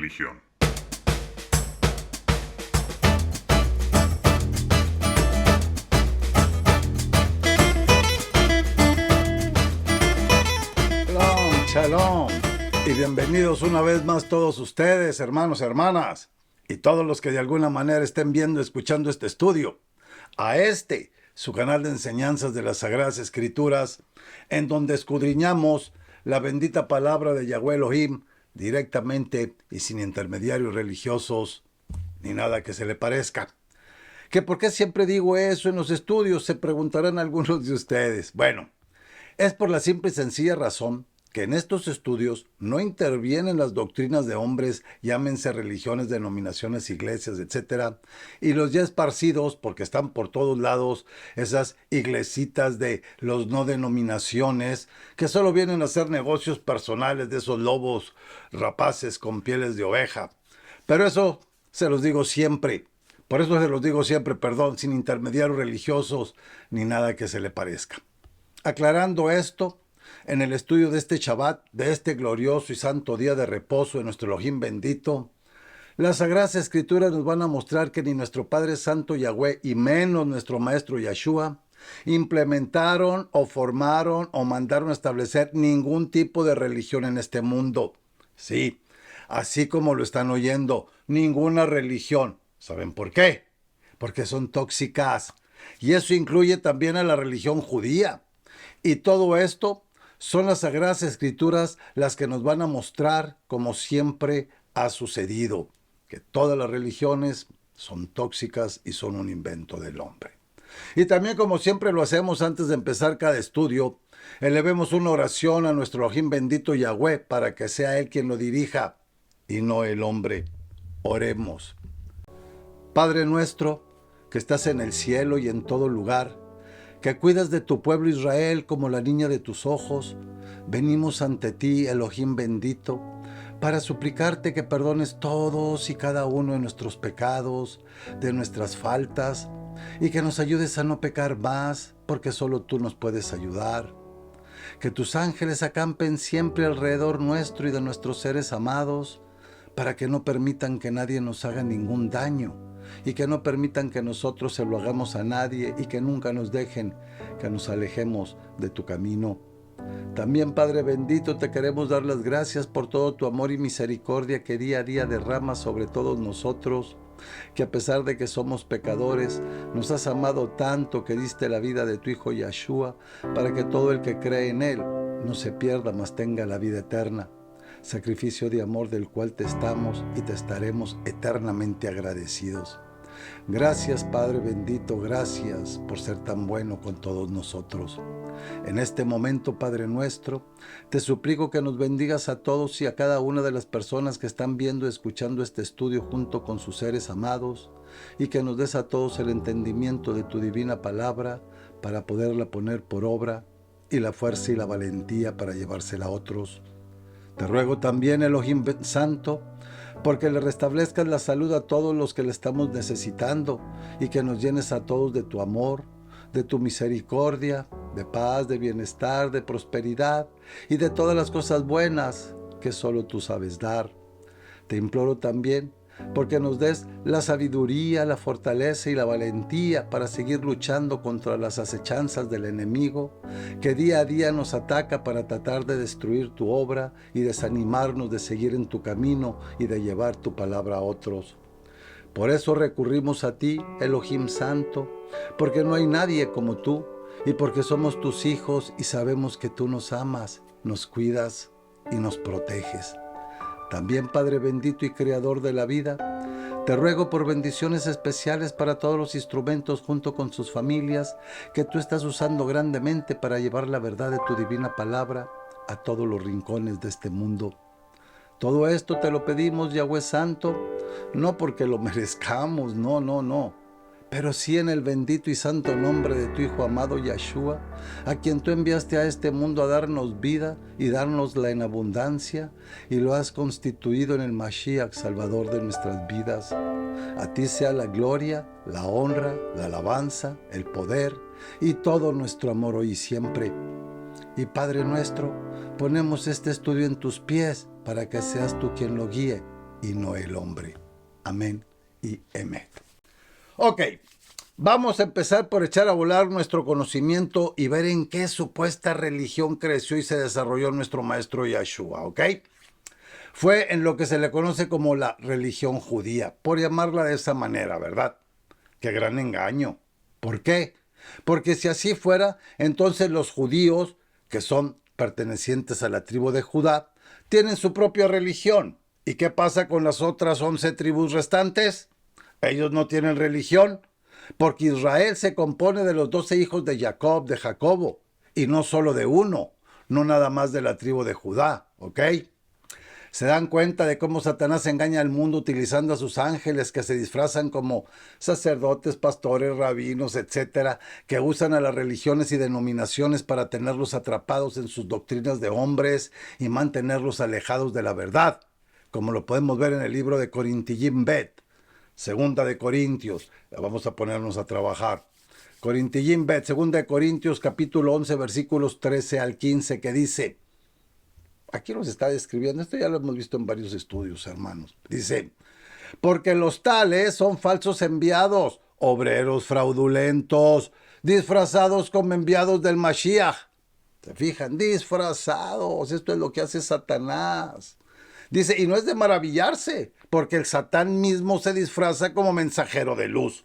religión. Shalom, shalom. Y bienvenidos una vez más todos ustedes, hermanos, hermanas, y todos los que de alguna manera estén viendo, escuchando este estudio, a su canal de enseñanzas de las Sagradas Escrituras, en donde escudriñamos la bendita palabra de Yahweh Elohim directamente y sin intermediarios religiosos ni nada que se le parezca. ¿Que por qué siempre digo eso en los estudios? Se preguntarán algunos de ustedes. Bueno, es por la simple y sencilla razón que en estos estudios no intervienen las doctrinas de hombres, llámense religiones, denominaciones, iglesias, etc. Y los ya esparcidos, porque están por todos lados, esas iglesitas de los no denominaciones, que solo vienen a hacer negocios personales de esos lobos rapaces con pieles de oveja. Pero eso se los digo siempre. Por eso se los digo siempre, sin intermediarios religiosos ni nada que se le parezca. Aclarando esto, en el estudio de este Shabbat, de este glorioso y santo día de reposo de nuestro Elohim bendito, las Sagradas Escrituras nos van a mostrar que ni nuestro Padre Santo Yahweh y menos nuestro Maestro Yahshua implementaron o formaron o mandaron a establecer ningún tipo de religión en este mundo. Sí, así como lo están oyendo, ninguna religión. ¿Saben por qué? Porque son tóxicas. Y eso incluye también a la religión judía. Y todo esto son las Sagradas Escrituras las que nos van a mostrar, como siempre ha sucedido, que todas las religiones son tóxicas y son un invento del hombre. Y también, como siempre lo hacemos antes de empezar cada estudio, elevemos una oración a nuestro Elohim bendito Yahweh para que sea Él quien lo dirija y no el hombre. Oremos. Padre nuestro, que estás en el cielo y en todo lugar, que cuidas de tu pueblo Israel como la niña de tus ojos, venimos ante ti, Elohim bendito, para suplicarte que perdones todos y cada uno de nuestros pecados, de nuestras faltas, y que nos ayudes a no pecar más, porque solo tú nos puedes ayudar. Que tus ángeles acampen siempre alrededor nuestro y de nuestros seres amados, para que no permitan que nadie nos haga ningún daño, y que no permitan que nosotros se lo hagamos a nadie y que nunca nos dejen que nos alejemos de tu camino. También, Padre bendito, te queremos dar las gracias por todo tu amor y misericordia que día a día derramas sobre todos nosotros, que a pesar de que somos pecadores, nos has amado tanto que diste la vida de tu Hijo Yahshua para que todo el que cree en Él no se pierda, mas tenga la vida eterna. Sacrificio de amor del cual te estamos y te estaremos eternamente agradecidos. Gracias, Padre bendito, gracias por ser tan bueno con todos nosotros. En este momento, Padre nuestro, te suplico que nos bendigas a todos y a cada una de las personas que están viendo y escuchando este estudio junto con sus seres amados, y que nos des a todos el entendimiento de tu divina palabra para poderla poner por obra, y la fuerza y la valentía para llevársela a otros. Te ruego también, Elohim Santo, porque le restablezcas la salud a todos los que le estamos necesitando y que nos llenes a todos de tu amor, de tu misericordia, de paz, de bienestar, de prosperidad y de todas las cosas buenas que solo tú sabes dar. Te imploro también porque nos des la sabiduría, la fortaleza y la valentía para seguir luchando contra las acechanzas del enemigo, que día a día nos ataca para tratar de destruir tu obra y desanimarnos de seguir en tu camino y de llevar tu palabra a otros. Por eso recurrimos a ti, Elohim Santo, porque no hay nadie como tú, y porque somos tus hijos y sabemos que tú nos amas, nos cuidas y nos proteges. También, Padre bendito y Creador de la vida, te ruego por bendiciones especiales para todos los instrumentos junto con sus familias que tú estás usando grandemente para llevar la verdad de tu divina palabra a todos los rincones de este mundo. Todo esto te lo pedimos, Yahweh Santo, no porque lo merezcamos, no, pero sí en el bendito y santo nombre de tu Hijo amado Yahshua, a quien tú enviaste a este mundo a darnos vida y darnosla en abundancia, y lo has constituido en el Mashiach, Salvador de nuestras vidas. A ti sea la gloria, la honra, la alabanza, el poder y todo nuestro amor hoy y siempre. Y Padre nuestro, ponemos este estudio en tus pies para que seas tú quien lo guíe y no el hombre. Amén y amén. Ok, vamos a empezar por echar a volar nuestro conocimiento y ver en qué supuesta religión creció y se desarrolló nuestro maestro Yeshua, ¿ok? Fue en lo que se le conoce como la religión judía, por llamarla de esa manera, ¿verdad? ¡Qué gran engaño! ¿Por qué? Porque si así fuera, entonces los judíos, que son pertenecientes a la tribu de Judá, tienen su propia religión. ¿Y qué pasa con las otras 11 tribus restantes? Ellos no tienen religión, porque Israel se compone de los 12 hijos de Jacob, de Jacobo, y no solo de uno, no nada más de la tribu de Judá, ¿ok? Se dan cuenta de cómo Satanás engaña al mundo utilizando a sus ángeles que se disfrazan como sacerdotes, pastores, rabinos, etcétera, que usan a las religiones y denominaciones para tenerlos atrapados en sus doctrinas de hombres y mantenerlos alejados de la verdad, como lo podemos ver en el libro de Corintillín Bet, segunda de Corintios. Vamos a ponernos a trabajar. Corintillín Bet, segunda de Corintios, capítulo 11, versículos 13 al 15, que dice... Aquí nos está describiendo, esto ya lo hemos visto en varios estudios, hermanos. Dice, porque los tales son falsos enviados, obreros fraudulentos, disfrazados como enviados del Mashiach. ¿Se fijan? Disfrazados, esto es lo que hace Satanás. Dice, y no es de maravillarse, porque el Satán mismo se disfraza como mensajero de luz.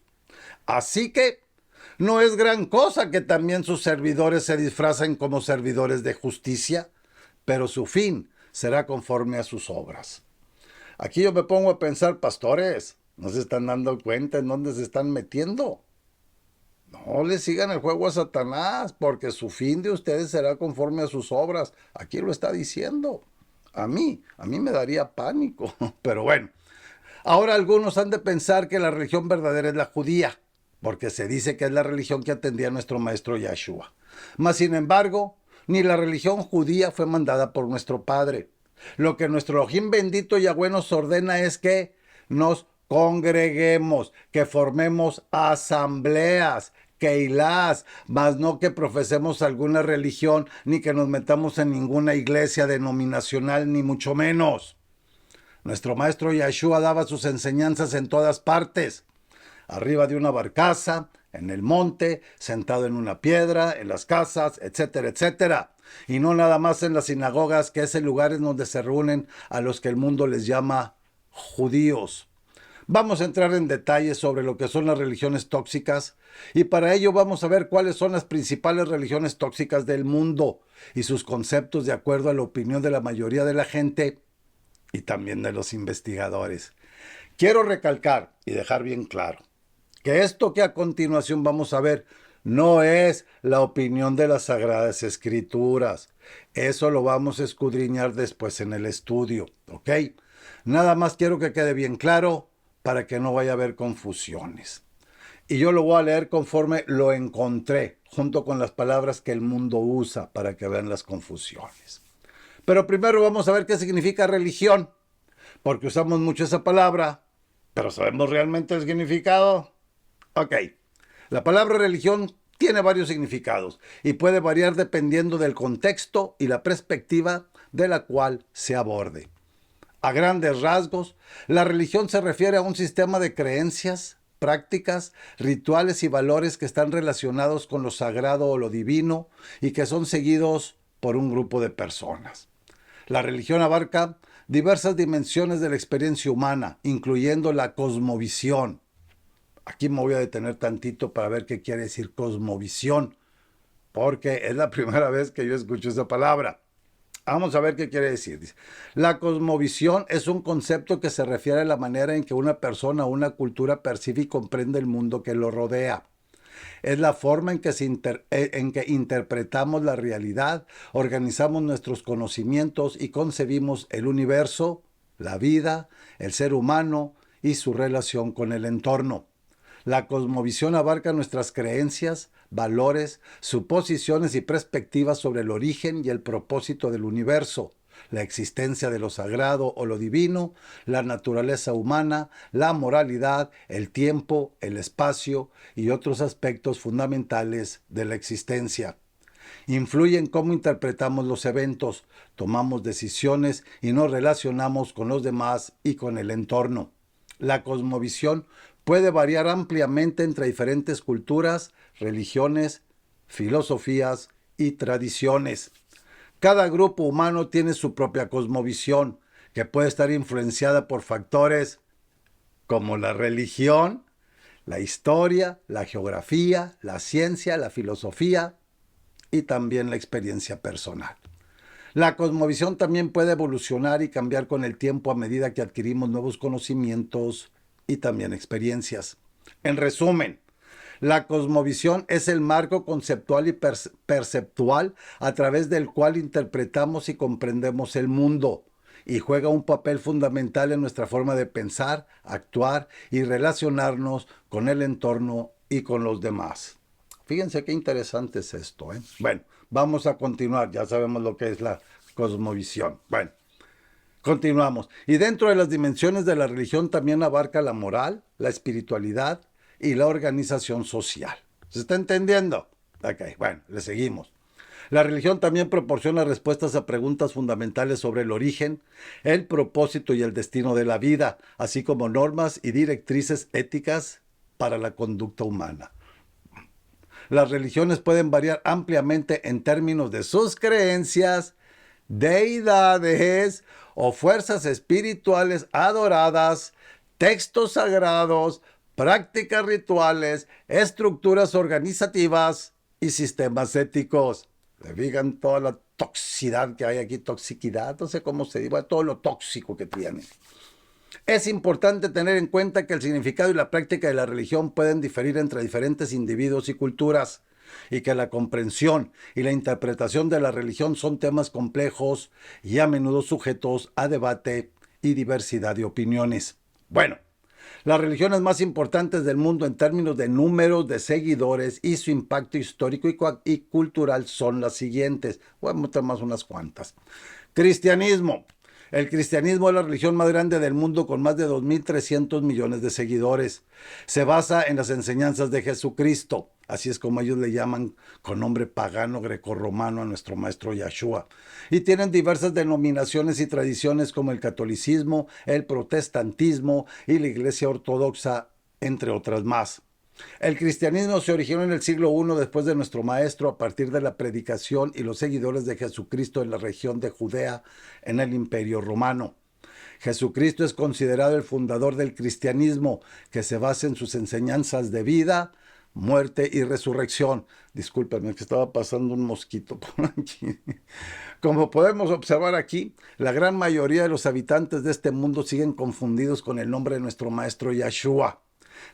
Así que no es gran cosa que también sus servidores se disfracen como servidores de justicia, pero su fin será conforme a sus obras. Aquí yo me pongo a pensar, pastores, ¿no se están dando cuenta en dónde se están metiendo? No le sigan el juego a Satanás, porque su fin de ustedes será conforme a sus obras. Aquí lo está diciendo. A mí me daría pánico, pero bueno. Ahora algunos han de pensar que la religión verdadera es la judía, porque se dice que es la religión que atendía a nuestro maestro Yeshua. Mas sin embargo, ni la religión judía fue mandada por nuestro Padre. Lo que nuestro Elohim bendito Yahweh nos ordena es que nos congreguemos, que formemos asambleas, keilás, mas no que profesemos alguna religión, ni que nos metamos en ninguna iglesia denominacional, ni mucho menos. Nuestro maestro Yeshua daba sus enseñanzas en todas partes, arriba de una barcaza, en el monte, sentado en una piedra, en las casas, etcétera, etcétera. Y no nada más en las sinagogas, que es el lugar en donde se reúnen a los que el mundo les llama judíos. Vamos a entrar en detalles sobre lo que son las religiones tóxicas y para ello vamos a ver cuáles son las principales religiones tóxicas del mundo y sus conceptos de acuerdo a la opinión de la mayoría de la gente y también de los investigadores. Quiero recalcar y dejar bien claro que esto que a continuación vamos a ver no es la opinión de las Sagradas Escrituras. Eso lo vamos a escudriñar después en el estudio, ¿ok? Nada más quiero que quede bien claro para que no vaya a haber confusiones. Y yo lo voy a leer conforme lo encontré, junto con las palabras que el mundo usa para que vean las confusiones. Pero primero vamos a ver qué significa religión, porque usamos mucho esa palabra, pero ¿sabemos realmente el significado? Ok, la palabra religión tiene varios significados y puede variar dependiendo del contexto y la perspectiva de la cual se aborde. A grandes rasgos, la religión se refiere a un sistema de creencias, prácticas, rituales y valores que están relacionados con lo sagrado o lo divino y que son seguidos por un grupo de personas. La religión abarca diversas dimensiones de la experiencia humana, incluyendo la cosmovisión. Aquí me voy a detener tantito para ver qué quiere decir cosmovisión, porque es la primera vez que yo escucho esa palabra. Vamos a ver qué quiere decir. Dice, la cosmovisión es un concepto que se refiere a la manera en que una persona o una cultura percibe y comprende el mundo que lo rodea. Es la forma en que interpretamos la realidad, organizamos nuestros conocimientos y concebimos el universo, la vida, el ser humano y su relación con el entorno. La cosmovisión abarca nuestras creencias, valores, suposiciones y perspectivas sobre el origen y el propósito del universo, la existencia de lo sagrado o lo divino, la naturaleza humana, la moralidad, el tiempo, el espacio y otros aspectos fundamentales de la existencia. Influye en cómo interpretamos los eventos, tomamos decisiones y nos relacionamos con los demás y con el entorno. La cosmovisión puede variar ampliamente entre diferentes culturas, religiones, filosofías y tradiciones. Cada grupo humano tiene su propia cosmovisión, que puede estar influenciada por factores como la religión, la historia, la geografía, la ciencia, la filosofía y también la experiencia personal. La cosmovisión también puede evolucionar y cambiar con el tiempo a medida que adquirimos nuevos conocimientos y también experiencias. En resumen, la cosmovisión es el marco conceptual y perceptual a través del cual interpretamos y comprendemos el mundo, y juega un papel fundamental en nuestra forma de pensar, actuar y relacionarnos con el entorno y con los demás. Fíjense qué interesante es esto, ¿eh? Bueno, vamos a continuar, ya sabemos lo que es la cosmovisión. Bueno, continuamos. Y dentro de las dimensiones de la religión también abarca la moral, la espiritualidad y la organización social. ¿Se está entendiendo? Ok, bueno, le seguimos. La religión también proporciona respuestas a preguntas fundamentales sobre el origen, el propósito y el destino de la vida, así como normas y directrices éticas para la conducta humana. Las religiones pueden variar ampliamente en términos de sus creencias, deidades o fuerzas espirituales adoradas, textos sagrados, prácticas rituales, estructuras organizativas y sistemas éticos. Le digan toda la toxicidad que hay aquí, toxicidad, no sé cómo se diga, todo lo tóxico que tiene. Es importante tener en cuenta que el significado y la práctica de la religión pueden diferir entre diferentes individuos y culturas, y que la comprensión y la interpretación de la religión son temas complejos y a menudo sujetos a debate y diversidad de opiniones. Bueno, las religiones más importantes del mundo en términos de números de seguidores y su impacto histórico y cultural son las siguientes. Voy a mostrar más unas cuantas. Cristianismo. El cristianismo es la religión más grande del mundo con más de 2.300 millones de seguidores. Se basa en las enseñanzas de Jesucristo, así es como ellos le llaman con nombre pagano grecorromano a nuestro maestro Yahshua. Y tienen diversas denominaciones y tradiciones como el catolicismo, el protestantismo y la iglesia ortodoxa, entre otras más. El cristianismo se originó en el siglo I después de nuestro maestro a partir de la predicación y los seguidores de Jesucristo en la región de Judea en el Imperio Romano. Jesucristo es considerado el fundador del cristianismo, que se basa en sus enseñanzas de vida, muerte y resurrección. Discúlpenme, que estaba pasando un mosquito por aquí. Como podemos observar aquí, la gran mayoría de los habitantes de este mundo siguen confundidos con el nombre de nuestro maestro Yahshua,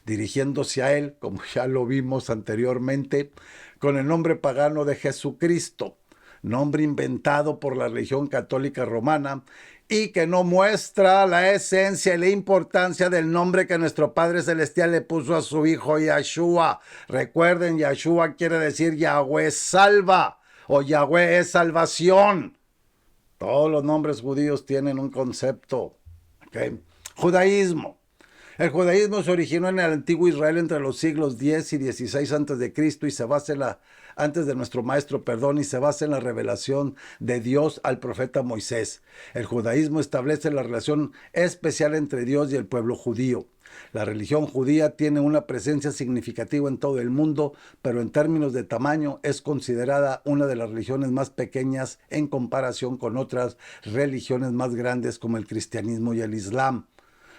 dirigiéndose a él, como ya lo vimos anteriormente, con el nombre pagano de Jesucristo, nombre inventado por la religión católica romana y que no muestra la esencia y la importancia del nombre que nuestro Padre Celestial le puso a su hijo Yahshua. Recuerden, Yahshua quiere decir Yahweh salva o Yahweh es salvación. Todos los nombres judíos tienen un concepto. ¿Okay? Judaísmo. El judaísmo se originó en el antiguo Israel entre los siglos X y XVI a.C. y se basa en antes de nuestro maestro, y se basa en la revelación de Dios al profeta Moisés. El judaísmo establece la relación especial entre Dios y el pueblo judío. La religión judía tiene una presencia significativa en todo el mundo, pero en términos de tamaño es considerada una de las religiones más pequeñas en comparación con otras religiones más grandes como el cristianismo y el islam.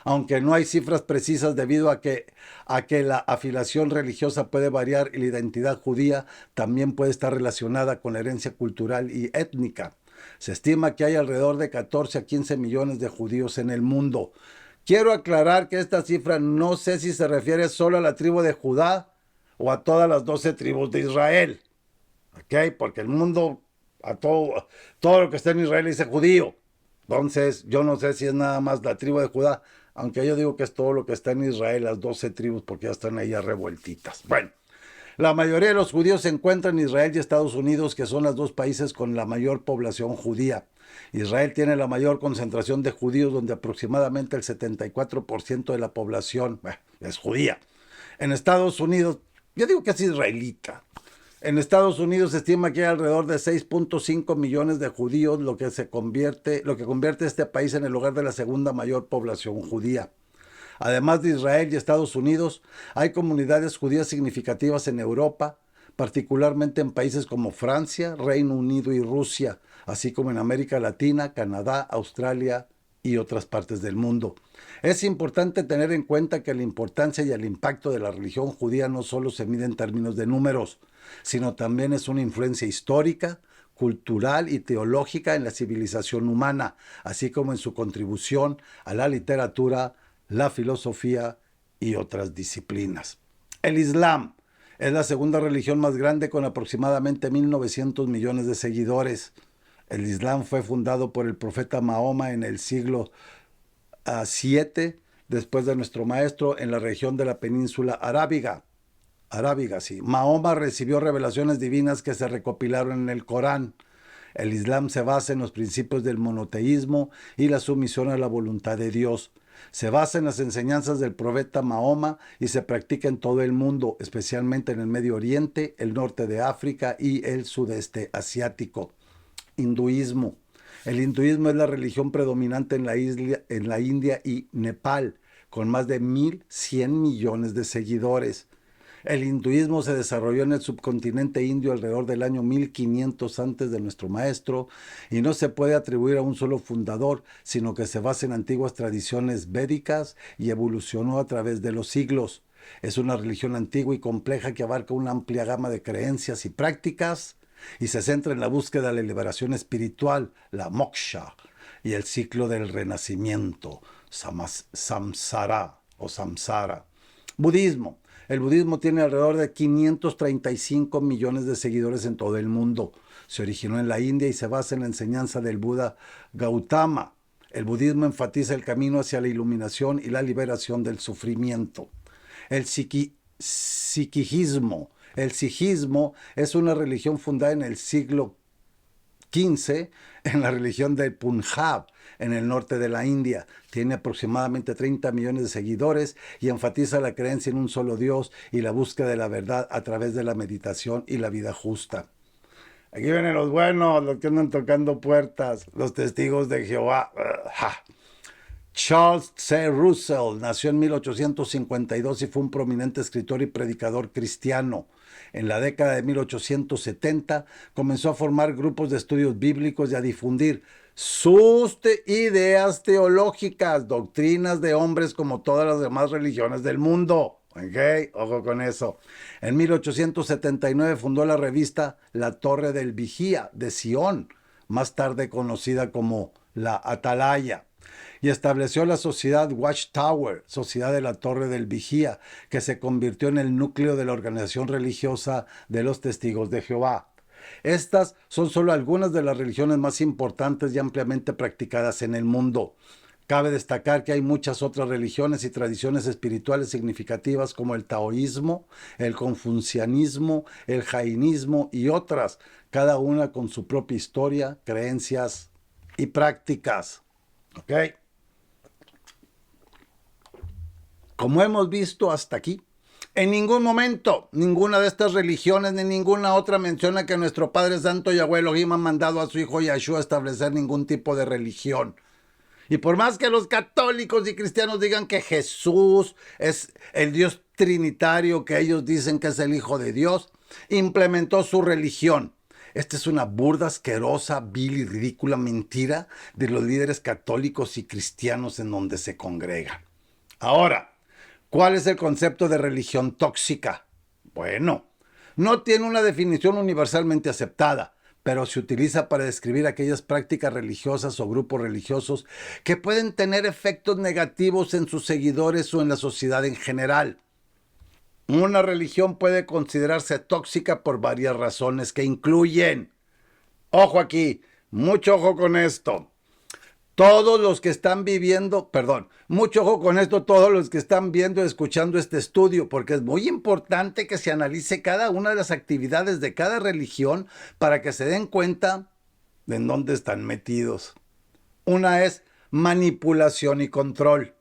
Aunque no hay cifras precisas debido a que la afiliación religiosa puede variar y la identidad judía también puede estar relacionada con la herencia cultural y étnica. Se estima que hay alrededor de 14 a 15 millones de judíos en el mundo. Quiero aclarar que esta cifra no sé si se refiere solo a la tribu de Judá o a todas las 12 tribus de Israel. ¿Ok? Porque el mundo, a todo lo que está en Israel dice judío. Entonces, yo no sé si es nada más la tribu de Judá, aunque yo digo que es todo lo que está en Israel, las 12 tribus, porque ya están ahí revueltitas. Bueno, la mayoría de los judíos se encuentran en Israel y Estados Unidos, que son los dos países con la mayor población judía. Israel tiene la mayor concentración de judíos, donde aproximadamente el 74% de la población es judía. En Estados Unidos, yo digo que es israelita. En Estados Unidos se estima que hay alrededor de 6.5 millones de judíos, lo que convierte este país en el lugar de la segunda mayor población judía. Además de Israel y Estados Unidos, hay comunidades judías significativas en Europa, particularmente en países como Francia, Reino Unido y Rusia, así como en América Latina, Canadá, Australia y otras partes del mundo. Es importante tener en cuenta que la importancia y el impacto de la religión judía no solo se mide en términos de números, sino también es una influencia histórica, cultural y teológica en la civilización humana, así como en su contribución a la literatura, la filosofía y otras disciplinas. El Islam es la segunda religión más grande con aproximadamente 1.900 millones de seguidores. El Islam fue fundado por el profeta Mahoma en el siglo VII después de nuestro maestro en la región de la península arábiga. Sí. Mahoma recibió revelaciones divinas que se recopilaron en el Corán. El Islam se basa en los principios del monoteísmo y la sumisión a la voluntad de Dios. Se basa en las enseñanzas del profeta Mahoma y se practica en todo el mundo, especialmente en el Medio Oriente, el norte de África y el sudeste asiático. Hinduismo. El hinduismo es la religión predominante en la India y Nepal, con más de 1.100 millones de seguidores. El hinduismo se desarrolló en el subcontinente indio alrededor del año 1500 antes de nuestro maestro y no se puede atribuir a un solo fundador, sino que se basa en antiguas tradiciones védicas y evolucionó a través de los siglos. Es una religión antigua y compleja que abarca una amplia gama de creencias y prácticas y se centra en la búsqueda de la liberación espiritual, la moksha, y el ciclo del renacimiento, samsara o samsara. Budismo. El budismo tiene alrededor de 535 millones de seguidores en todo el mundo. Se originó en la India y se basa en la enseñanza del Buda Gautama. El budismo enfatiza el camino hacia la iluminación y la liberación del sufrimiento. El sikhismo. El sijismo es una religión fundada en el siglo XV en la región del Punjab, en el norte de la India. Tiene aproximadamente 30 millones de seguidores y enfatiza la creencia en un solo Dios y la búsqueda de la verdad a través de la meditación y la vida justa. Aquí vienen los buenos, los que andan tocando puertas, los testigos de Jehová. Charles C. Russell nació en 1852 y fue un prominente escritor y predicador cristiano. En la década de 1870 comenzó a formar grupos de estudios bíblicos y a difundir sus ideas teológicas, doctrinas de hombres como todas las demás religiones del mundo. ¿Ok? Ojo con eso. En 1879 fundó la revista La Torre del Vigía de Sion, más tarde conocida como La Atalaya, y estableció la sociedad Watchtower, Sociedad de la Torre del Vigía, que se convirtió en el núcleo de la organización religiosa de los Testigos de Jehová. Estas son solo algunas de las religiones más importantes y ampliamente practicadas en el mundo. Cabe destacar que hay muchas otras religiones y tradiciones espirituales significativas como el taoísmo, el confucianismo, el jainismo y otras, cada una con su propia historia, creencias y prácticas. ¿Ok? Como hemos visto hasta aquí, en ningún momento, ninguna de estas religiones ni ninguna otra menciona que nuestro Padre Santo Yahweh Elohim ha mandado a su Hijo Yahshua a establecer ningún tipo de religión. Y por más que los católicos y cristianos digan que Jesús es el Dios trinitario, que ellos dicen que es el Hijo de Dios, implementó su religión. Esta es una burda, asquerosa, vil y ridícula mentira de los líderes católicos y cristianos en donde se congregan. Ahora, ¿cuál es el concepto de religión tóxica? Bueno, no tiene una definición universalmente aceptada, pero se utiliza para describir aquellas prácticas religiosas o grupos religiosos que pueden tener efectos negativos en sus seguidores o en la sociedad en general. Una religión puede considerarse tóxica por varias razones que incluyen, ojo aquí, mucho ojo con esto, todos los que están viviendo, mucho ojo con esto, todos los que están viendo y escuchando este estudio, porque es muy importante que se analice cada una de las actividades de cada religión para que se den cuenta de en dónde están metidos. Una es manipulación y control.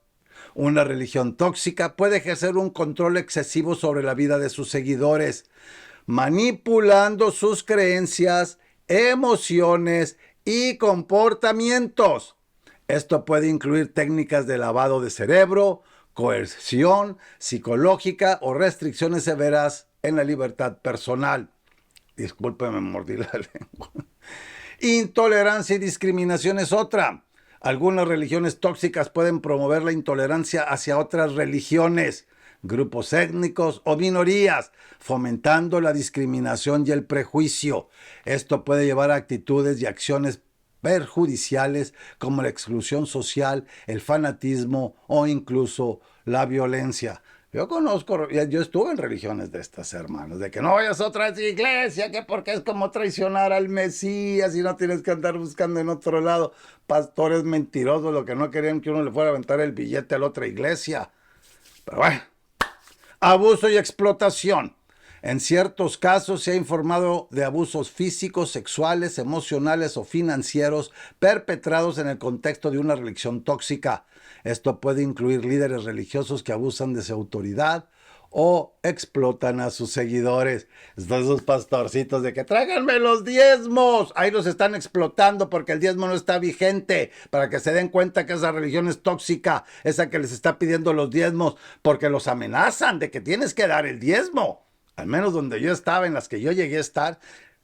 Una religión tóxica puede ejercer un control excesivo sobre la vida de sus seguidores. manipulando sus creencias, emociones y comportamientos. Esto puede incluir técnicas de lavado de cerebro, coerción psicológica o restricciones severas en la libertad personal. Discúlpeme, mordí la lengua. Intolerancia y discriminación es otra. Algunas religiones tóxicas pueden promover la intolerancia hacia otras religiones, grupos étnicos o minorías, fomentando la discriminación y el prejuicio. Esto puede llevar a actitudes y acciones perjudiciales como la exclusión social, el fanatismo o incluso la violencia. Yo estuve en religiones de estas, hermanos, de que no vayas a otra iglesia, que porque es como traicionar al Mesías y no tienes que andar buscando en otro lado. Pastores mentirosos, lo que no querían que uno le fuera a aventar el billete a la otra iglesia. Pero bueno, abuso y explotación. En ciertos casos se ha informado de abusos físicos, sexuales, emocionales o financieros perpetrados en el contexto de una religión tóxica. Esto puede incluir líderes religiosos que abusan de su autoridad o explotan a sus seguidores. Esos pastorcitos de que tráiganme los diezmos. Ahí los están explotando porque el diezmo no está vigente. Para que se den cuenta que esa religión es tóxica. Esa que les está pidiendo los diezmos porque los amenazan de que tienes que dar el diezmo. Al menos donde yo estaba, en las que yo llegué a estar,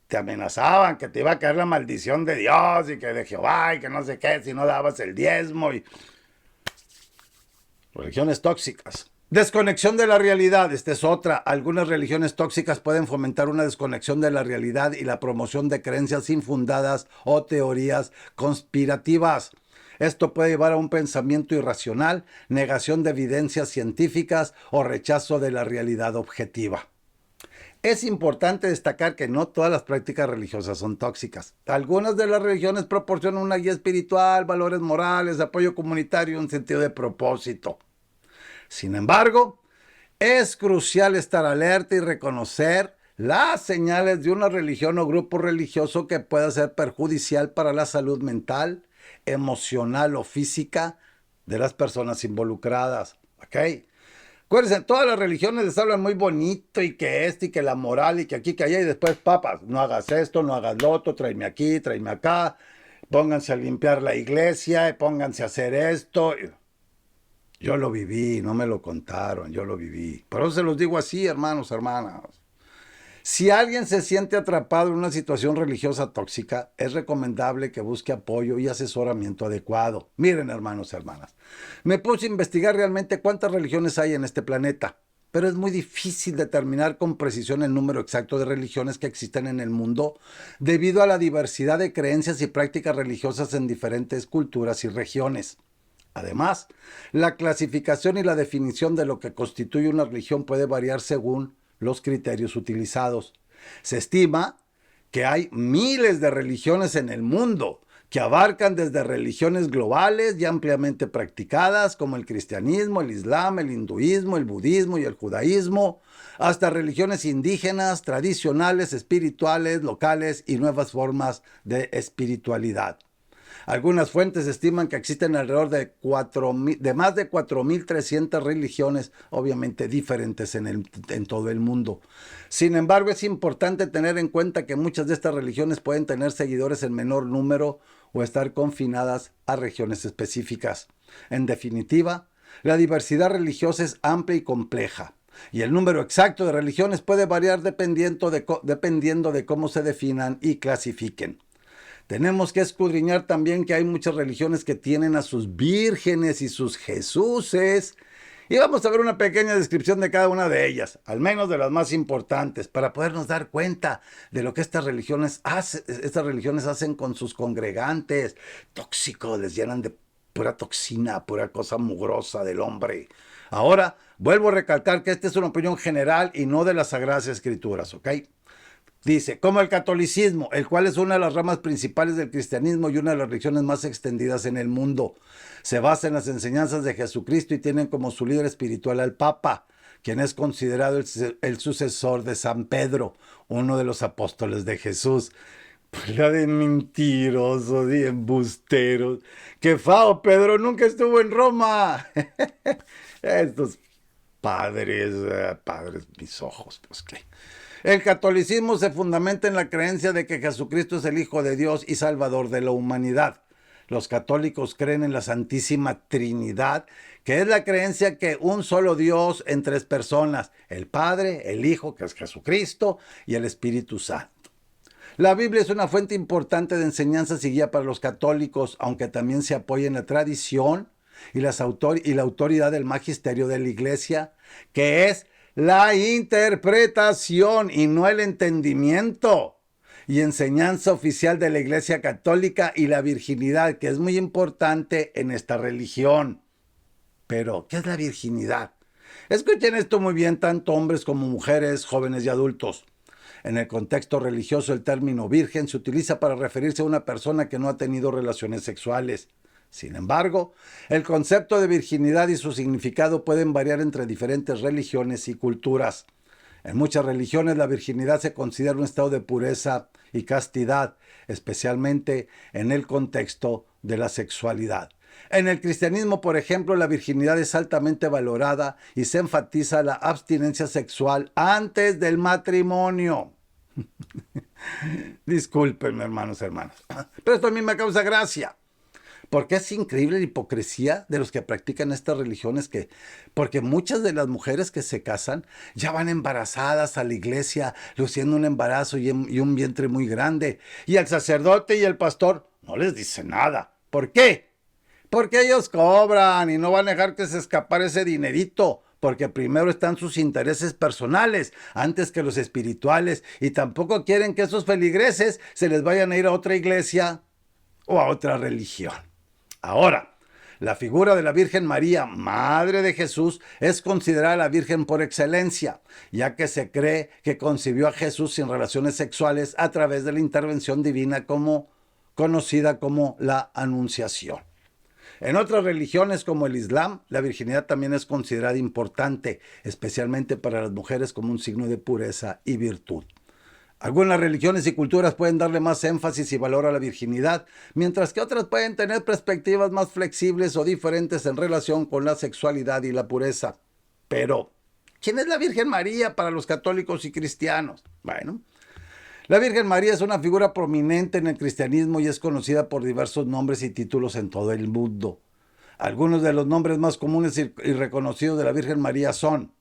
te amenazaban que te iba a caer la maldición de Dios y que de Jehová y que no sé qué si no dabas el diezmo. Y religiones tóxicas. Desconexión de la realidad, esta es otra. Algunas religiones tóxicas pueden fomentar una desconexión de la realidad y la promoción de creencias infundadas o teorías conspirativas. Esto puede llevar a un pensamiento irracional, negación de evidencias científicas o rechazo de la realidad objetiva. Es importante destacar que no todas las prácticas religiosas son tóxicas. Algunas de las religiones proporcionan una guía espiritual, valores morales, apoyo comunitario y un sentido de propósito. Sin embargo, es crucial estar alerta y reconocer las señales de una religión o grupo religioso que pueda ser perjudicial para la salud mental, emocional o física de las personas involucradas. ¿Ok? Acuérdense, todas las religiones les hablan muy bonito y que y que la moral y que aquí, que allá y después papas, no hagas esto, no hagas lo otro, tráeme aquí, tráeme acá, pónganse a limpiar la iglesia, pónganse a hacer esto. Yo lo viví, no me lo contaron, yo lo viví. Por eso se los digo así, hermanos, hermanas. Si alguien se siente atrapado en una situación religiosa tóxica, es recomendable que busque apoyo y asesoramiento adecuado. Miren, hermanos, hermanas, me puse a investigar realmente cuántas religiones hay en este planeta, pero es muy difícil determinar con precisión el número exacto de religiones que existen en el mundo debido a la diversidad de creencias y prácticas religiosas en diferentes culturas y regiones. Además, la clasificación y la definición de lo que constituye una religión puede variar según los criterios utilizados. Se estima que hay miles de religiones en el mundo que abarcan desde religiones globales y ampliamente practicadas como el cristianismo, el islam, el hinduismo, el budismo y el judaísmo, hasta religiones indígenas, tradicionales, espirituales, locales y nuevas formas de espiritualidad. Algunas fuentes estiman que existen alrededor de más de 4.300 religiones, obviamente diferentes en todo el mundo. Sin embargo, es importante tener en cuenta que muchas de estas religiones pueden tener seguidores en menor número o estar confinadas a regiones específicas. En definitiva, la diversidad religiosa es amplia y compleja, y el número exacto de religiones puede variar dependiendo de cómo se definan y clasifiquen. Tenemos que escudriñar también que hay muchas religiones que tienen a sus vírgenes y sus Jesuses. Y vamos a ver una pequeña descripción de cada una de ellas, al menos de las más importantes, para podernos dar cuenta de lo que estas religiones hacen con sus congregantes. Tóxicos, les llenan de pura toxina, pura cosa mugrosa del hombre. Ahora, vuelvo a recalcar que esta es una opinión general y no de las Sagradas Escrituras, ¿ok? Dice, como el catolicismo, el cual es una de las ramas principales del cristianismo y una de las religiones más extendidas en el mundo. Se basa en las enseñanzas de Jesucristo y tienen como su líder espiritual al Papa, quien es considerado el sucesor de San Pedro, uno de los apóstoles de Jesús. La de mentirosos y embusteros. ¡Qué fao! Pedro nunca estuvo en Roma. Estos Padres, padres, mis ojos, pues qué. El catolicismo se fundamenta en la creencia de que Jesucristo es el Hijo de Dios y Salvador de la humanidad. Los católicos creen en la Santísima Trinidad, que es la creencia que un solo Dios en tres personas, el Padre, el Hijo, que es Jesucristo, y el Espíritu Santo. La Biblia es una fuente importante de enseñanzas y guía para los católicos, aunque también se apoya en la tradición y la autoridad del magisterio de la Iglesia, que es la interpretación y no el entendimiento, y enseñanza oficial de la Iglesia Católica y la virginidad, que es muy importante en esta religión. Pero, ¿qué es la virginidad? Escuchen esto muy bien, tanto hombres como mujeres, jóvenes y adultos. En el contexto religioso, el término virgen se utiliza para referirse a una persona que no ha tenido relaciones sexuales. Sin embargo, el concepto de virginidad y su significado pueden variar entre diferentes religiones y culturas. En muchas religiones la virginidad se considera un estado de pureza y castidad, especialmente en el contexto de la sexualidad. En el cristianismo, por ejemplo, la virginidad es altamente valorada y se enfatiza la abstinencia sexual antes del matrimonio. Discúlpenme, hermanos, hermanas, pero esto a mí me causa gracia. Porque es increíble la hipocresía de los que practican estas religiones, porque muchas de las mujeres que se casan ya van embarazadas a la iglesia, luciendo un embarazo y un vientre muy grande. Y el sacerdote y el pastor no les dicen nada. ¿Por qué? Porque ellos cobran y no van a dejar que se escapara ese dinerito. Porque primero están sus intereses personales antes que los espirituales. Y tampoco quieren que esos feligreses se les vayan a ir a otra iglesia o a otra religión. Ahora, la figura de la Virgen María, Madre de Jesús, es considerada la Virgen por excelencia, ya que se cree que concibió a Jesús sin relaciones sexuales a través de la intervención divina conocida como la Anunciación. En otras religiones como el Islam, la virginidad también es considerada importante, especialmente para las mujeres como un signo de pureza y virtud. Algunas religiones y culturas pueden darle más énfasis y valor a la virginidad, mientras que otras pueden tener perspectivas más flexibles o diferentes en relación con la sexualidad y la pureza. Pero, ¿quién es la Virgen María para los católicos y cristianos? Bueno, la Virgen María es una figura prominente en el cristianismo y es conocida por diversos nombres y títulos en todo el mundo. Algunos de los nombres más comunes y reconocidos de la Virgen María son,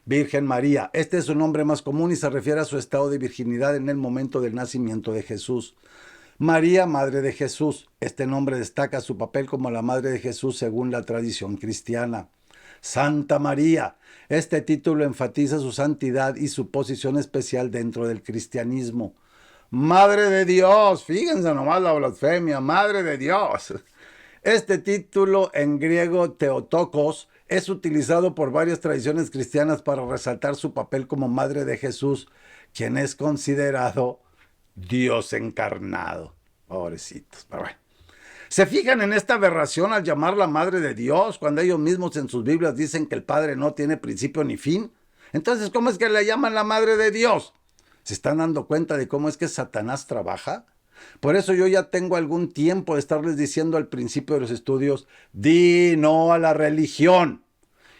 Virgen María. Este es su nombre más común y se refiere a su estado de virginidad en el momento del nacimiento de Jesús. María, Madre de Jesús. Este nombre destaca su papel como la Madre de Jesús según la tradición cristiana. Santa María. Este título enfatiza su santidad y su posición especial dentro del cristianismo. Madre de Dios. Fíjense nomás la blasfemia. Madre de Dios. Este título en griego Theotokos es utilizado por varias tradiciones cristianas para resaltar su papel como Madre de Jesús, quien es considerado Dios encarnado. Pobrecitos, pero bueno. ¿Se fijan en esta aberración al llamarla Madre de Dios, cuando ellos mismos en sus Biblias dicen que el Padre no tiene principio ni fin? Entonces, ¿cómo es que le llaman la Madre de Dios? ¿Se están dando cuenta de cómo es que Satanás trabaja? Por eso yo ya tengo algún tiempo de estarles diciendo al principio de los estudios, di no a la religión.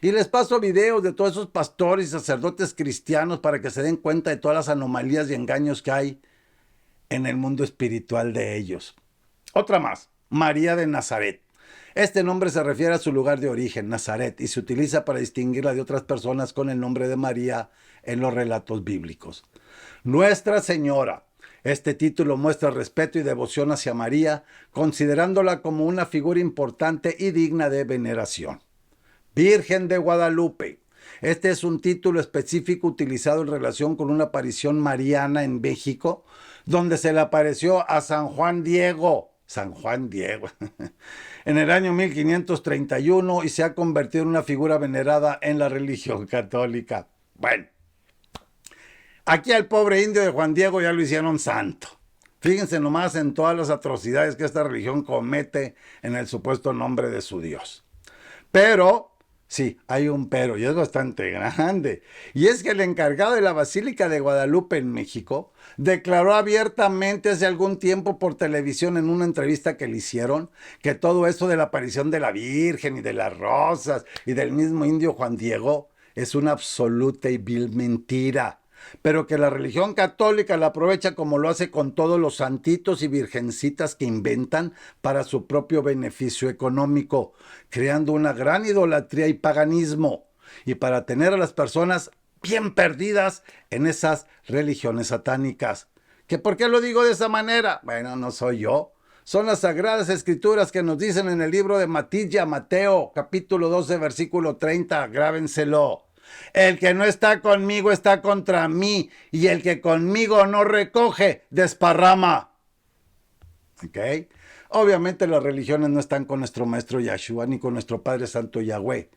Y les paso videos de todos esos pastores y sacerdotes cristianos para que se den cuenta de todas las anomalías y engaños que hay en el mundo espiritual de ellos. Otra más, María de Nazaret. Este nombre se refiere a su lugar de origen, Nazaret, y se utiliza para distinguirla de otras personas con el nombre de María en los relatos bíblicos. Nuestra Señora. Este título muestra respeto y devoción hacia María, considerándola como una figura importante y digna de veneración. Virgen de Guadalupe. Este es un título específico utilizado en relación con una aparición mariana en México, donde se le apareció a San Juan Diego. San Juan Diego. En el año 1531 y se ha convertido en una figura venerada en la religión católica. Bueno. Aquí al pobre indio de Juan Diego ya lo hicieron santo. Fíjense nomás en todas las atrocidades que esta religión comete en el supuesto nombre de su Dios. Pero Sí, hay un pero y es bastante grande. Y es que el encargado de la Basílica de Guadalupe en México declaró abiertamente hace algún tiempo por televisión en una entrevista que le hicieron que todo eso de la aparición de la Virgen y de las rosas y del mismo indio Juan Diego es una absoluta y vil mentira, pero que la religión católica la aprovecha como lo hace con todos los santitos y virgencitas que inventan para su propio beneficio económico, creando una gran idolatría y paganismo, y para tener a las personas bien perdidas en esas religiones satánicas. ¿Que por qué lo digo de esa manera? Bueno, no soy yo. Son las sagradas escrituras que nos dicen en el libro de Mateo, capítulo 12, versículo 30. Grábenselo. El que no está conmigo está contra mí, y el que conmigo no recoge, desparrama. ¿Ok? Obviamente las religiones no están con nuestro maestro Yahshua ni con nuestro Padre Santo Yahweh,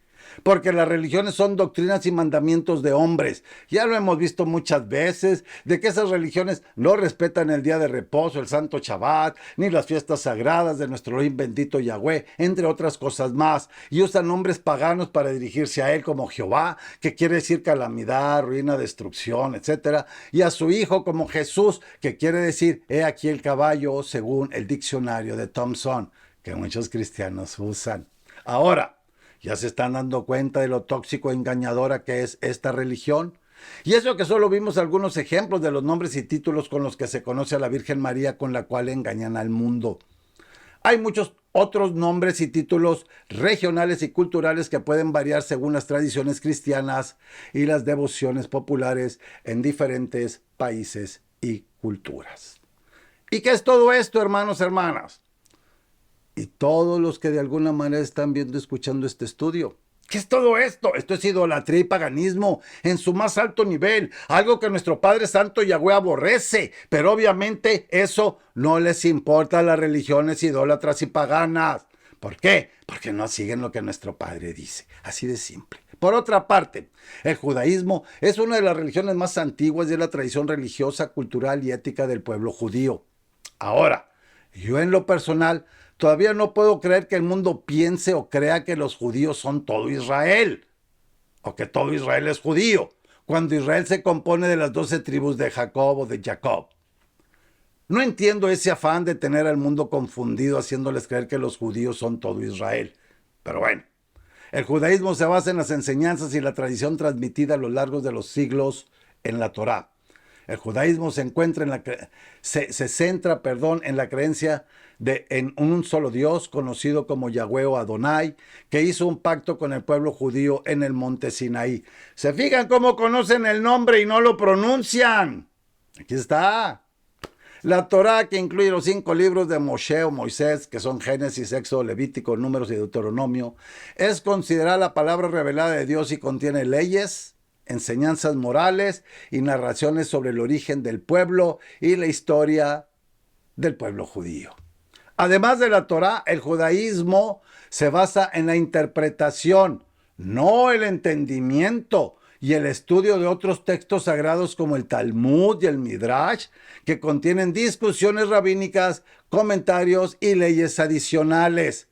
porque las religiones son doctrinas y mandamientos de hombres. Ya lo hemos visto muchas veces, de que esas religiones no respetan el día de reposo, el santo Shabbat, ni las fiestas sagradas de nuestro Elohim bendito Yahweh, entre otras cosas más, y usan nombres paganos para dirigirse a él, como Jehová, que quiere decir calamidad, ruina, destrucción, etcétera, y a su hijo como Jesús, que quiere decir he aquí el caballo, según el diccionario de Thompson, que muchos cristianos usan. Ahora, ¿ya se están dando cuenta de lo tóxico e engañadora que es esta religión? Y eso que solo vimos algunos ejemplos de los nombres y títulos con los que se conoce a la Virgen María, con la cual engañan al mundo. Hay muchos otros nombres y títulos regionales y culturales que pueden variar según las tradiciones cristianas y las devociones populares en diferentes países y culturas. ¿Y qué es todo esto, hermanos, hermanas? Y todos los que de alguna manera están viendo, escuchando este estudio. ¿Qué es todo esto? Esto es idolatría y paganismo en su más alto nivel, algo que nuestro Padre Santo Yahweh aborrece, pero obviamente eso no les importa a las religiones idólatras y paganas. ¿Por qué? Porque no siguen lo que nuestro Padre dice, así de simple. Por otra parte, el judaísmo es una de las religiones más antiguas y es la tradición religiosa, cultural y ética del pueblo judío. Ahora, yo en lo personal todavía no puedo creer que el mundo piense o crea que los judíos son todo Israel, o que todo Israel es judío, cuando Israel se compone de las 12 tribus de Jacob o de Jacob. No entiendo ese afán de tener al mundo confundido haciéndoles creer que los judíos son todo Israel. Pero bueno, el judaísmo se basa en las enseñanzas y la tradición transmitida a lo largo de los siglos en la Torá. El judaísmo se encuentra se centra, en la creencia en un solo Dios, conocido como Yahweh o Adonai, que hizo un pacto con el pueblo judío en el monte Sinaí. ¿Se fijan cómo conocen el nombre y no lo pronuncian? Aquí está. La Torá, que incluye los 5 libros de Moshe o Moisés, que son Génesis, Éxodo, Levítico, Números y Deuteronomio, es considerada la palabra revelada de Dios y contiene leyes, enseñanzas morales y narraciones sobre el origen del pueblo y la historia del pueblo judío. Además de la Torá, el judaísmo se basa en la interpretación, no el entendimiento y el estudio de otros textos sagrados como el Talmud y el Midrash, que contienen discusiones rabínicas, comentarios y leyes adicionales,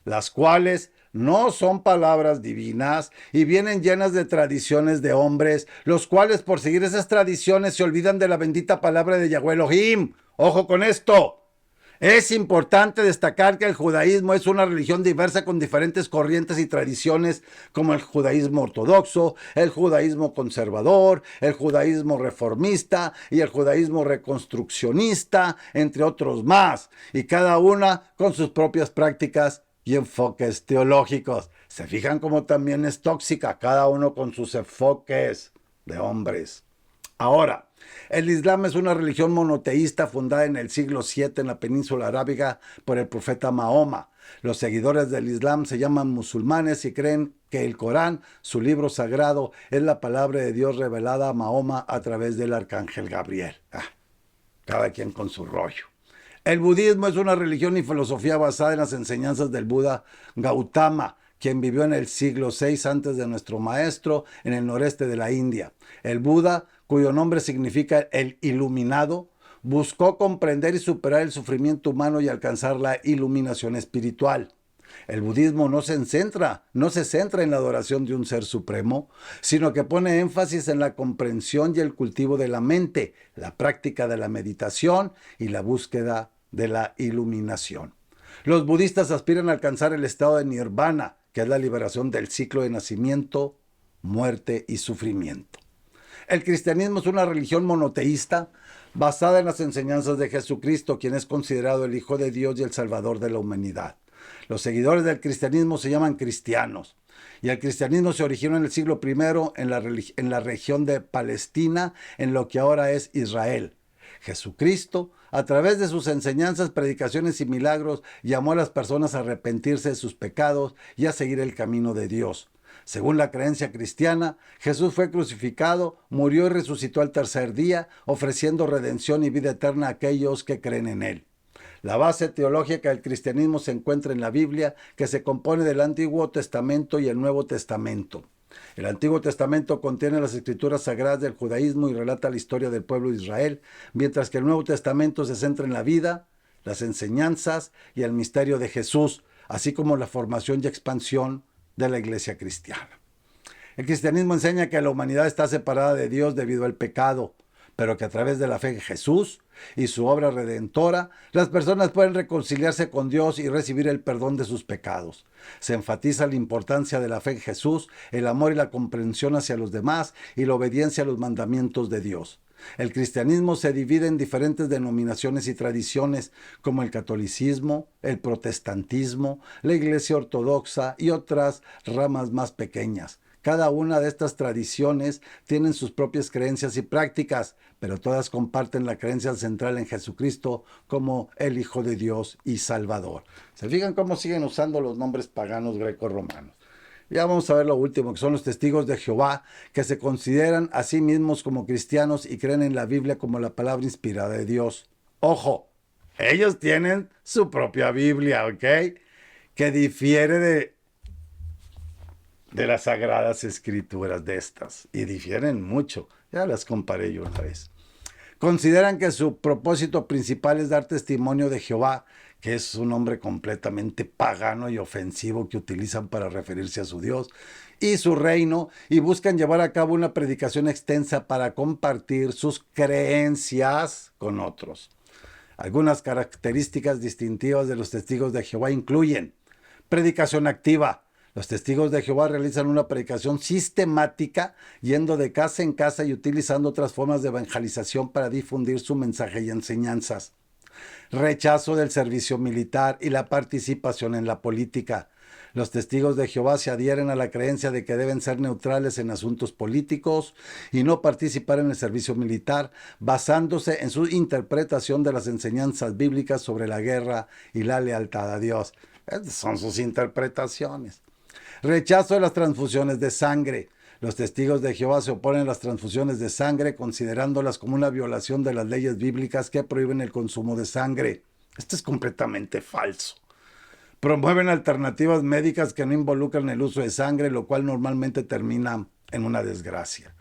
las cuales no son palabras divinas y vienen llenas de tradiciones de hombres, los cuales por seguir esas tradiciones se olvidan de la bendita palabra de Yahweh Elohim. ¡Ojo con esto! Es importante destacar que el judaísmo es una religión diversa con diferentes corrientes y tradiciones, como el judaísmo ortodoxo, el judaísmo conservador, el judaísmo reformista y el judaísmo reconstruccionista, entre otros más, y cada una con sus propias prácticas y enfoques teológicos. Se fijan cómo también es tóxica, cada uno con sus enfoques de hombres. Ahora, el Islam es una religión monoteísta fundada en el siglo VII en la península arábiga por el profeta Mahoma. Los seguidores del Islam se llaman musulmanes y creen que el Corán, su libro sagrado, es la palabra de Dios revelada a Mahoma a través del arcángel Gabriel. Cada quien con su rollo. El budismo es una religión y filosofía basada en las enseñanzas del Buda Gautama, quien vivió en el siglo VI antes de nuestro maestro en el noreste de la India. El Buda, cuyo nombre significa el iluminado, buscó comprender y superar el sufrimiento humano y alcanzar la iluminación espiritual. El budismo no se centra en la adoración de un ser supremo, sino que pone énfasis en la comprensión y el cultivo de la mente, la práctica de la meditación y la búsqueda de la iluminación. Los budistas aspiran a alcanzar el estado de nirvana, que es la liberación del ciclo de nacimiento, muerte y sufrimiento. El cristianismo es una religión monoteísta basada en las enseñanzas de Jesucristo, quien es considerado el Hijo de Dios y el Salvador de la humanidad. Los seguidores del cristianismo se llaman cristianos, y el cristianismo se originó en el siglo I en la región de Palestina, en lo que ahora es Israel. Jesucristo, a través de sus enseñanzas, predicaciones y milagros, llamó a las personas a arrepentirse de sus pecados y a seguir el camino de Dios. Según la creencia cristiana, Jesús fue crucificado, murió y resucitó al tercer día, ofreciendo redención y vida eterna a aquellos que creen en él. La base teológica del cristianismo se encuentra en la Biblia, que se compone del Antiguo Testamento y el Nuevo Testamento. El Antiguo Testamento contiene las escrituras sagradas del judaísmo y relata la historia del pueblo de Israel, mientras que el Nuevo Testamento se centra en la vida, las enseñanzas y el misterio de Jesús, así como la formación y expansión de la iglesia cristiana. El cristianismo enseña que la humanidad está separada de Dios debido al pecado, pero que a través de la fe en Jesús y su obra redentora, las personas pueden reconciliarse con Dios y recibir el perdón de sus pecados. Se enfatiza la importancia de la fe en Jesús, el amor y la comprensión hacia los demás y la obediencia a los mandamientos de Dios. El cristianismo se divide en diferentes denominaciones y tradiciones, como el catolicismo, el protestantismo, la iglesia ortodoxa y otras ramas más pequeñas. Cada una de estas tradiciones tienen sus propias creencias y prácticas, pero todas comparten la creencia central en Jesucristo como el Hijo de Dios y Salvador. ¿Se fijan cómo siguen usando los nombres paganos greco-romanos? Ya vamos a ver lo último, que son los testigos de Jehová, que se consideran a sí mismos como cristianos y creen en la Biblia como la palabra inspirada de Dios. ¡Ojo! Ellos tienen su propia Biblia, ¿ok? Que difiere de las sagradas escrituras de estas. Y difieren mucho. Ya las comparé yo una vez. Consideran que su propósito principal es dar testimonio de Jehová, que es un nombre completamente pagano y ofensivo que utilizan para referirse a su Dios y su reino, y buscan llevar a cabo una predicación extensa para compartir sus creencias con otros. Algunas características distintivas de los testigos de Jehová incluyen predicación activa. Los testigos de Jehová realizan una predicación sistemática, yendo de casa en casa y utilizando otras formas de evangelización para difundir su mensaje y enseñanzas. Rechazo del servicio militar y la participación en la política. Los testigos de Jehová se adhieren a la creencia de que deben ser neutrales en asuntos políticos y no participar en el servicio militar, basándose en su interpretación de las enseñanzas bíblicas sobre la guerra y la lealtad a Dios. Estas son sus interpretaciones. Rechazo de las transfusiones de sangre. Los testigos de Jehová se oponen a las transfusiones de sangre, considerándolas como una violación de las leyes bíblicas que prohíben el consumo de sangre. Esto es completamente falso. Promueven alternativas médicas que no involucran el uso de sangre, lo cual normalmente termina en una desgracia.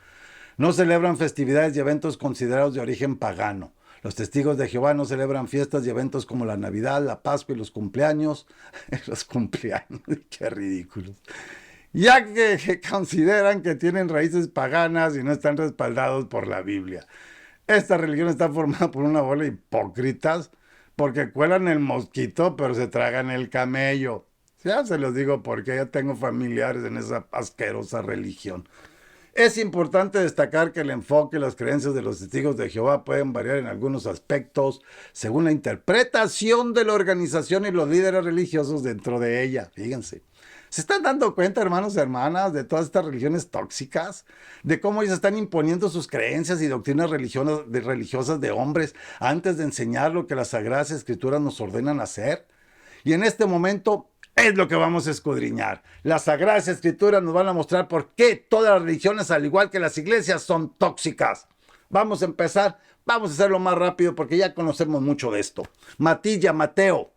No celebran festividades y eventos considerados de origen pagano. Los testigos de Jehová no celebran fiestas y eventos como la Navidad, la Pascua y los cumpleaños. Los cumpleaños, qué ridículos. Ya que consideran que tienen raíces paganas y no están respaldados por la Biblia. Esta religión está formada por una bola de hipócritas porque cuelan el mosquito pero se tragan el camello. Ya se los digo porque ya tengo familiares en esa asquerosa religión. Es importante destacar que el enfoque y las creencias de los testigos de Jehová pueden variar en algunos aspectos según la interpretación de la organización y los líderes religiosos dentro de ella. Fíjense. ¿Se están dando cuenta, hermanos y hermanas, de todas estas religiones tóxicas? De cómo ellos están imponiendo sus creencias y doctrinas religiosas de hombres antes de enseñar lo que las Sagradas Escrituras nos ordenan hacer. Y en este momento es lo que vamos a escudriñar. Las Sagradas Escrituras nos van a mostrar por qué todas las religiones, al igual que las iglesias, son tóxicas. Vamos a empezar, vamos a hacerlo más rápido porque ya conocemos mucho de esto. Mateo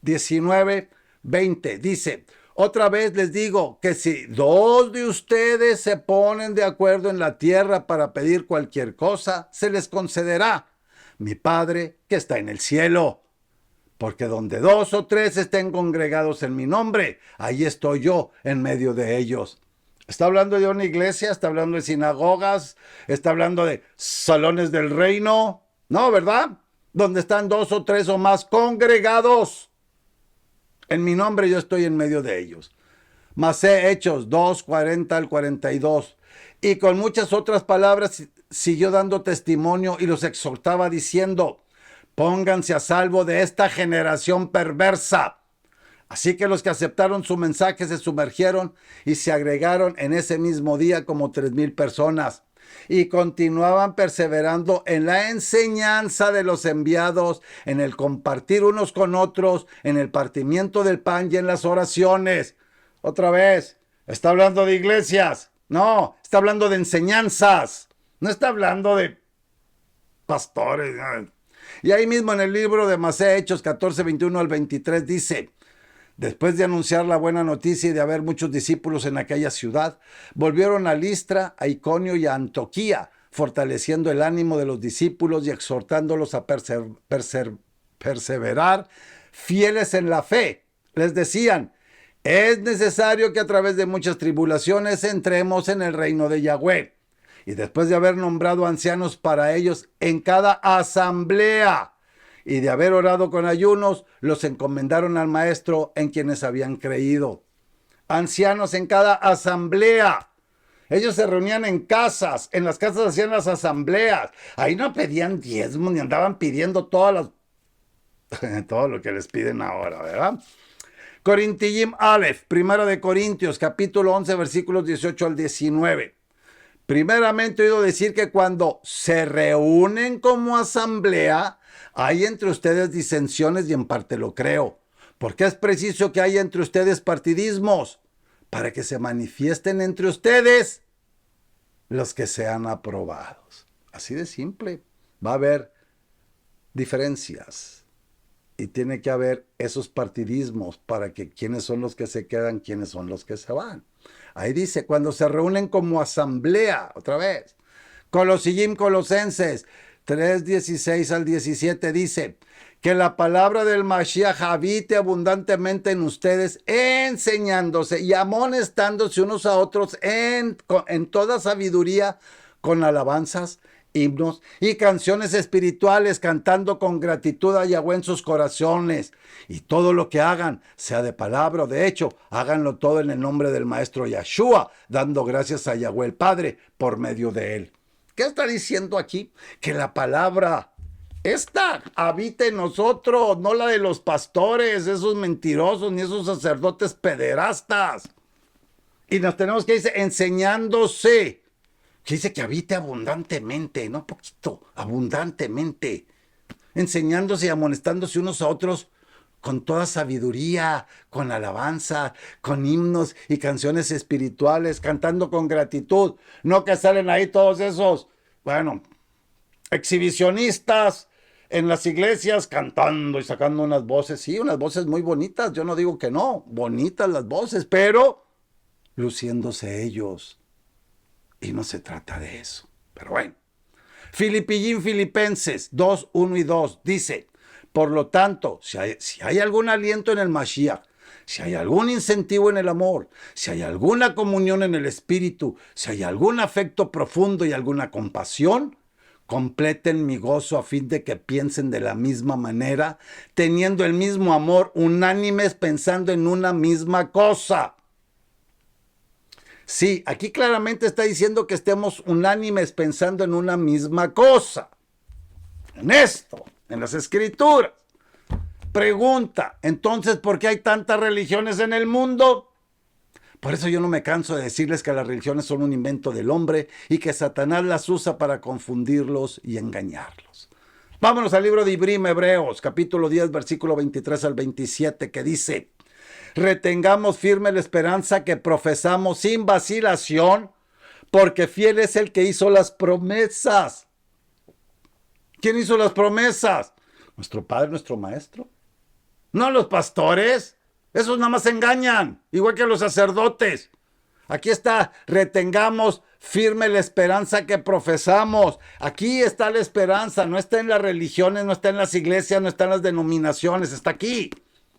19:20 dice: otra vez les digo que si dos de ustedes se ponen de acuerdo en la tierra para pedir cualquier cosa, se les concederá. Mi Padre que está en el cielo. porque donde 2 o 3 estén congregados en mi nombre, ahí estoy yo en medio de ellos. ¿Está hablando de una iglesia? ¿Está hablando de sinagogas? ¿Está hablando de salones del reino? No, ¿verdad? Donde están 2 o 3 o más congregados. En mi nombre yo estoy en medio de ellos. Hechos 2, 40 al 42. Y con muchas otras palabras siguió dando testimonio y los exhortaba diciendo: pónganse a salvo de esta generación perversa. Así que los que aceptaron su mensaje se sumergieron y se agregaron en ese mismo día como 3,000 personas. Y continuaban perseverando en la enseñanza de los enviados, en el compartir unos con otros, en el partimiento del pan y en las oraciones. Otra vez, ¿está hablando de iglesias? No, está hablando de enseñanzas. No está hablando de pastores. Y ahí mismo en el libro de Hechos 14, 21 al 23 dice: después de anunciar la buena noticia y de haber muchos discípulos en aquella ciudad, volvieron a Listra, a Iconio y a Antioquía, fortaleciendo el ánimo de los discípulos y exhortándolos a perseverar fieles en la fe. Les decían: es necesario que a través de muchas tribulaciones entremos en el reino de Yahweh. Y después de haber nombrado ancianos para ellos en cada asamblea y de haber orado con ayunos, los encomendaron al maestro en quienes habían creído. Ancianos en cada asamblea. Ellos se reunían en casas, en las casas hacían las asambleas. Ahí no pedían diezmos ni andaban pidiendo todo lo que les piden ahora, ¿verdad? Corintiyim Aleph, Primera de Corintios, capítulo 11, versículos 18 al 19. Primeramente he oído decir que cuando se reúnen como asamblea, hay entre ustedes disensiones, y en parte lo creo, porque es preciso que haya entre ustedes partidismos, para que se manifiesten entre ustedes los que sean aprobados. Así de simple. Va a haber diferencias y tiene que haber esos partidismos para que quiénes son los que se quedan, quiénes son los que se van. Ahí dice, cuando se reúnen como asamblea, otra vez. Colosenses 3, 16 al 17 dice: que la palabra del Mashiach habite abundantemente en ustedes, enseñándose y amonestándose unos a otros en toda sabiduría, con alabanzas, himnos y canciones espirituales, cantando con gratitud a Yahweh en sus corazones. Y todo lo que hagan, sea de palabra o de hecho, háganlo todo en el nombre del Maestro Yahshua, dando gracias a Yahweh el Padre por medio de él. ¿Qué está diciendo aquí? Que la palabra esta habita en nosotros, no la de los pastores, esos mentirosos, ni esos sacerdotes pederastas. Y nos tenemos que decir, enseñándose, que dice que habite abundantemente, no poquito, abundantemente, enseñándose y amonestándose unos a otros con toda sabiduría, con alabanza, con himnos y canciones espirituales, cantando con gratitud. No que salen ahí todos esos, exhibicionistas en las iglesias cantando y sacando unas voces, sí, unas voces muy bonitas, yo no digo que no, bonitas las voces, pero luciéndose ellos. Y no se trata de eso. Pero bueno. Filipenses 2, 1 y 2 dice: por lo tanto, si hay algún aliento en el Mashiach, si hay algún incentivo en el amor, si hay alguna comunión en el espíritu, si hay algún afecto profundo y alguna compasión, completen mi gozo a fin de que piensen de la misma manera, teniendo el mismo amor, unánimes, pensando en una misma cosa. Sí, aquí claramente está diciendo que estemos unánimes pensando en una misma cosa. En esto, en las escrituras. Pregunta, entonces, ¿por qué hay tantas religiones en el mundo? Por eso yo no me canso de decirles que las religiones son un invento del hombre y que Satanás las usa para confundirlos y engañarlos. Vámonos al libro de Hebreos, capítulo 10, versículo 23 al 27, que dice: retengamos firme la esperanza que profesamos sin vacilación, porque fiel es el que hizo las promesas. ¿Quién hizo las promesas? Nuestro Padre, nuestro Maestro. No los pastores. Esos nada más engañan, igual que los sacerdotes. Aquí está: retengamos firme la esperanza que profesamos. Aquí está la esperanza, no está en las religiones, no está en las iglesias, no está en las denominaciones, está aquí.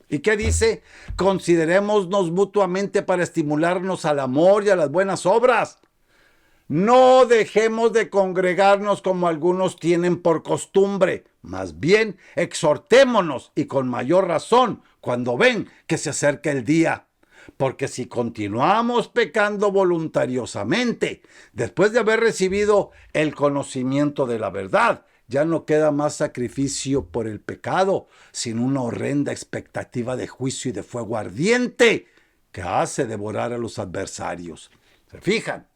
¿Y qué dice? Considerémonos mutuamente para estimularnos al amor y a las buenas obras. No dejemos de congregarnos como algunos tienen por costumbre. Más bien, exhortémonos y con mayor razón cuando ven que se acerca el día. Porque si continuamos pecando voluntariosamente, después de haber recibido el conocimiento de la verdad, ya no queda más sacrificio por el pecado, sino una horrenda expectativa de juicio y de fuego ardiente que hace devorar a los adversarios. ¿Se fijan?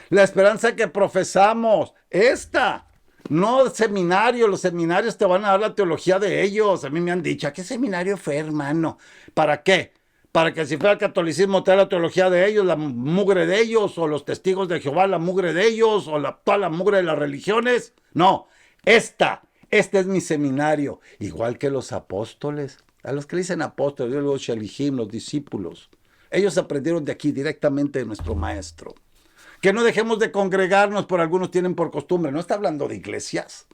La esperanza que profesamos, esta, no seminario, los seminarios te van a dar la teología de ellos. A mí me han dicho, ¿a qué seminario fue, hermano? ¿Para qué? Para que si fuera el catolicismo te da la teología de ellos, la mugre de ellos, o los testigos de Jehová, la mugre de ellos, o toda la mugre de las religiones. No, este es mi seminario, igual que los apóstoles. A los que le dicen apóstoles, yo los shalihim, los discípulos. Ellos aprendieron de aquí directamente de nuestro maestro. Que no dejemos de congregarnos, por algunos tienen por costumbre. No está hablando de iglesias.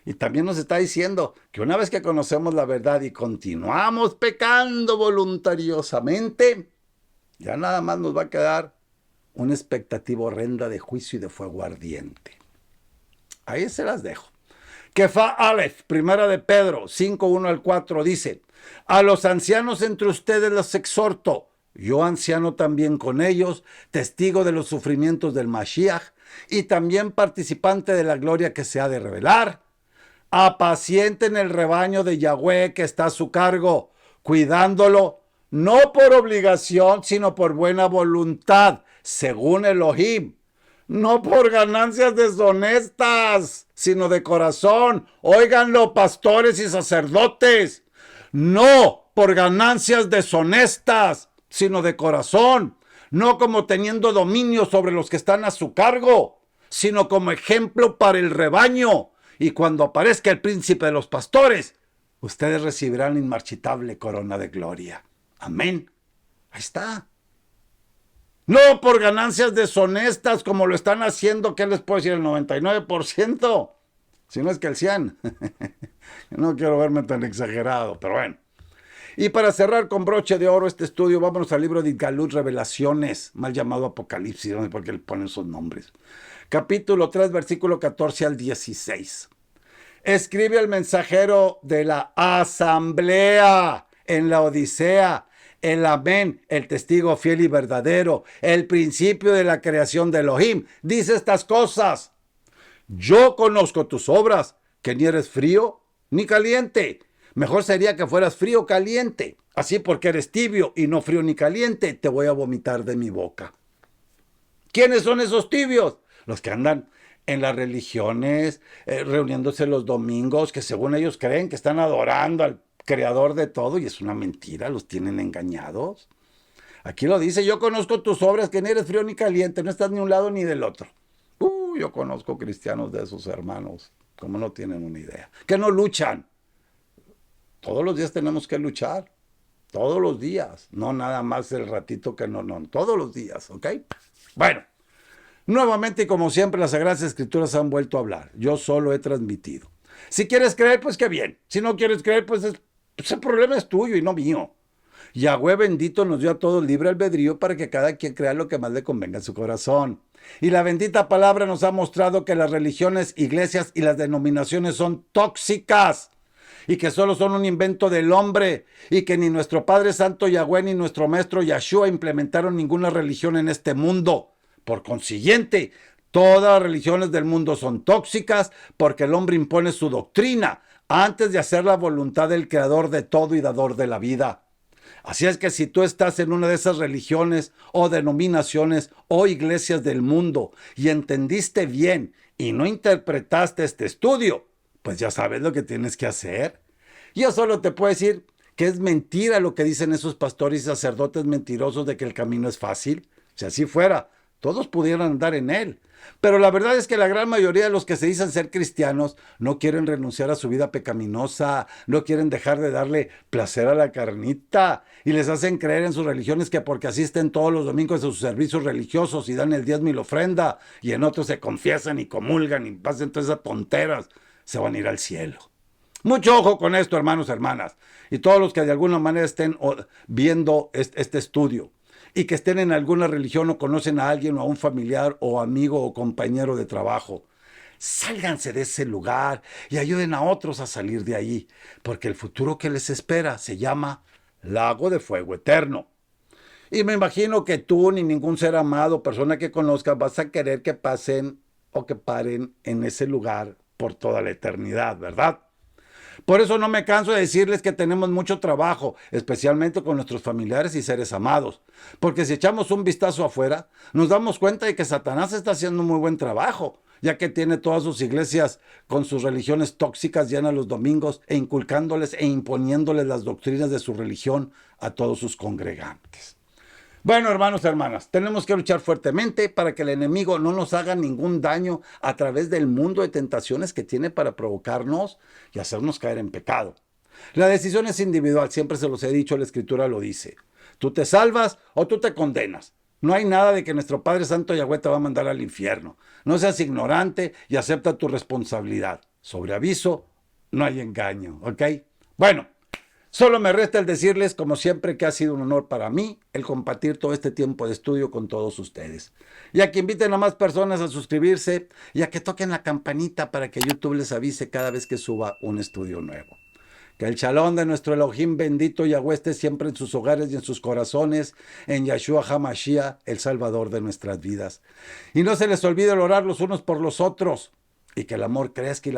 Y también nos está diciendo que una vez que conocemos la verdad y continuamos pecando voluntariosamente, ya nada más nos va a quedar una expectativa horrenda de juicio y de fuego ardiente. Ahí se las dejo. Kefa Aleph, primera de Pedro, 5, 1 al 4, dice: a los ancianos entre ustedes los exhorto, yo anciano también con ellos, testigo de los sufrimientos del Mashiach y también participante de la gloria que se ha de revelar. Apacienten el rebaño de Yahweh que está a su cargo, cuidándolo, no por obligación, sino por buena voluntad, según Elohim. No por ganancias deshonestas, sino de corazón. Óiganlo, pastores y sacerdotes. No por ganancias deshonestas, sino de corazón, no como teniendo dominio sobre los que están a su cargo, sino como ejemplo para el rebaño. Y cuando aparezca el príncipe de los pastores, ustedes recibirán inmarchitable corona de gloria. Amén. Ahí está. No por ganancias deshonestas como lo están haciendo, ¿qué les puedo decir? El 99%, si no es que el 100%. No quiero verme tan exagerado, pero bueno. Y para cerrar con broche de oro este estudio, vámonos al libro de Galut, Revelaciones, mal llamado Apocalipsis, no sé por qué le ponen esos nombres. Capítulo 3, versículo 14 al 16. Escribe el mensajero de la asamblea en la Odisea, el Amén, el testigo fiel y verdadero, el principio de la creación de Elohim. Dice estas cosas: yo conozco tus obras, que ni eres frío ni caliente. Mejor sería que fueras frío o caliente. Así, porque eres tibio y no frío ni caliente, te voy a vomitar de mi boca. ¿Quiénes son esos tibios? Los que andan en las religiones, reuniéndose los domingos, que según ellos creen que están adorando al creador de todo, y es una mentira, los tienen engañados. Aquí lo dice: yo conozco tus obras, que ni eres frío ni caliente, no estás ni un lado ni del otro. Yo conozco cristianos de esos, hermanos, como no tienen una idea, que no luchan. Todos los días tenemos que luchar, todos los días, no nada más el ratito que no, todos los días, ¿ok? Bueno, nuevamente y como siempre las Sagradas Escrituras han vuelto a hablar, yo solo he transmitido. Si quieres creer, pues qué bien, si no quieres creer, pues el problema es tuyo y no mío. Yahweh bendito nos dio a todos libre albedrío para que cada quien crea lo que más le convenga en su corazón. Y la bendita palabra nos ha mostrado que las religiones, iglesias y las denominaciones son tóxicas, y que solo son un invento del hombre, y que ni nuestro Padre Santo Yahweh ni nuestro Maestro Yahshua implementaron ninguna religión en este mundo. Por consiguiente, todas las religiones del mundo son tóxicas porque el hombre impone su doctrina antes de hacer la voluntad del Creador de todo y dador de la vida. Así es que si tú estás en una de esas religiones o denominaciones o iglesias del mundo y entendiste bien y no interpretaste este estudio, pues ya sabes lo que tienes que hacer. Yo solo te puedo decir que es mentira lo que dicen esos pastores y sacerdotes mentirosos de que el camino es fácil. Si así fuera, todos pudieran andar en él. Pero la verdad es que la gran mayoría de los que se dicen ser cristianos no quieren renunciar a su vida pecaminosa, no quieren dejar de darle placer a la carnita y les hacen creer en sus religiones que porque asisten todos los domingos a sus servicios religiosos y dan el diezmo y la ofrenda y en otros se confiesan y comulgan y pasan todas esas tonteras, se van a ir al cielo. Mucho ojo con esto, hermanos, hermanas, y todos los que de alguna manera estén viendo este estudio y que estén en alguna religión o conocen a alguien o a un familiar o amigo o compañero de trabajo. Sálganse de ese lugar y ayuden a otros a salir de ahí, porque el futuro que les espera se llama lago de fuego eterno. Y me imagino que tú ni ningún ser amado, persona que conozcas, vas a querer que pasen o que paren en ese lugar por toda la eternidad, ¿verdad? Por eso no me canso de decirles que tenemos mucho trabajo, especialmente con nuestros familiares y seres amados. Porque si echamos un vistazo afuera, nos damos cuenta de que Satanás está haciendo un muy buen trabajo, ya que tiene todas sus iglesias con sus religiones tóxicas llenas los domingos e inculcándoles e imponiéndoles las doctrinas de su religión a todos sus congregantes. Bueno, hermanos y hermanas, tenemos que luchar fuertemente para que el enemigo no nos haga ningún daño a través del mundo de tentaciones que tiene para provocarnos y hacernos caer en pecado. La decisión es individual, siempre se los he dicho, la Escritura lo dice. Tú te salvas o tú te condenas. No hay nada de que nuestro Padre Santo Yahweh te va a mandar al infierno. No seas ignorante y acepta tu responsabilidad. Sobre aviso, no hay engaño, ¿ok? Bueno. Solo me resta el decirles, como siempre, que ha sido un honor para mí el compartir todo este tiempo de estudio con todos ustedes. Y a que inviten a más personas a suscribirse y a que toquen la campanita para que YouTube les avise cada vez que suba un estudio nuevo. Que el shalom de nuestro Elohim bendito Yahweh esté siempre en sus hogares y en sus corazones, en Yahshua HaMashiach, el Salvador de nuestras vidas. Y no se les olvide orar los unos por los otros. Y que el amor crezca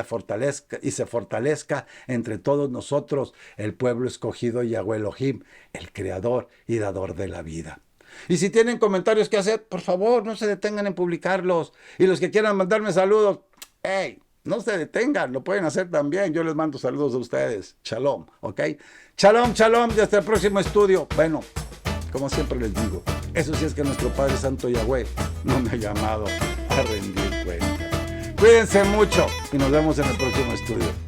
y se fortalezca entre todos nosotros, el pueblo escogido Yahweh Elohim, el creador y dador de la vida. Y si tienen comentarios que hacer, por favor, no se detengan en publicarlos. Y los que quieran mandarme saludos, hey, no se detengan, lo pueden hacer también. Yo les mando saludos a ustedes. Shalom, ¿ok? Shalom, shalom, y hasta el próximo estudio. Bueno, como siempre les digo, eso sí es que nuestro Padre Santo Yahweh no me ha llamado a rendir cuenta. Cuídense mucho y nos vemos en el próximo estudio.